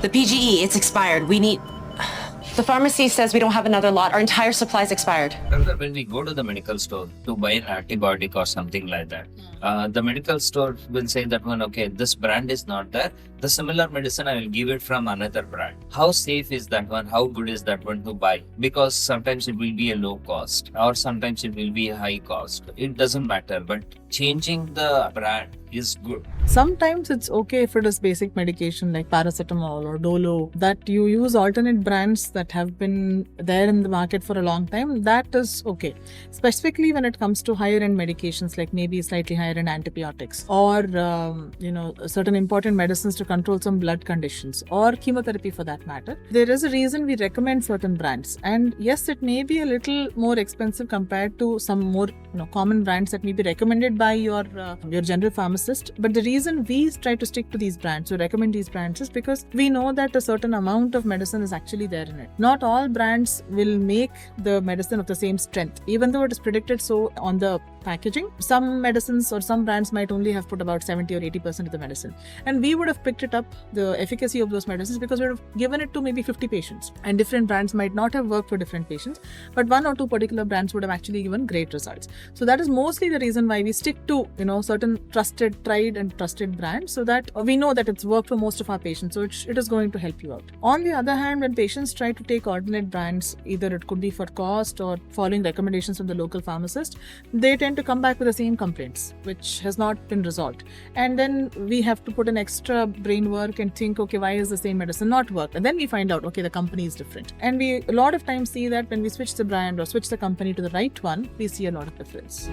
The PGE, it's expired. We need... The pharmacy says we don't have another lot. Our entire supply's expired. Remember when we go to the medical store to buy an antibiotic or something like that, the medical store will say that one, okay, this brand is not there. The similar medicine, I will give it from another brand. How safe is that one? How good is that one to buy? Because sometimes it will be a low cost or sometimes it will be a high cost. It doesn't matter, but changing the brand is good. Sometimes it's okay if it is basic medication like paracetamol or Dolo, that you use alternate brands that have been there in the market for a long time. That is okay. Specifically when it comes to higher end medications like maybe slightly higher end antibiotics or certain important medicines to control some blood conditions or chemotherapy for that matter. There is a reason we recommend certain brands, and yes, it may be a little more expensive compared to some more common brands that may be recommended by your general pharmacist. But the reason we try to stick to these brands or recommend these brands is because we know that a certain amount of medicine is actually there in it. Not all brands will make the medicine of the same strength, even though it is predicted so on the packaging. Some medicines or some brands might only have put about 70 or 80% of the medicine, and we would have picked it up, the efficacy of those medicines, because we would have given it to maybe 50 patients, and different brands might not have worked for different patients, but one or two particular brands would have actually given great results. So that is mostly the reason why we stick to certain tried and trusted brands, so that we know that it's worked for most of our patients, so it is going to help you out. On the other hand, when patients try to take alternate brands, either it could be for cost or following recommendations from the local pharmacist, they tend to come back with the same complaints, which has not been resolved. And then we have to put an extra brain work and think, okay, why is the same medicine not worked? And then we find out, okay, the company is different. And we a lot of times see that when we switch the brand or switch the company to the right one, we see a lot of difference.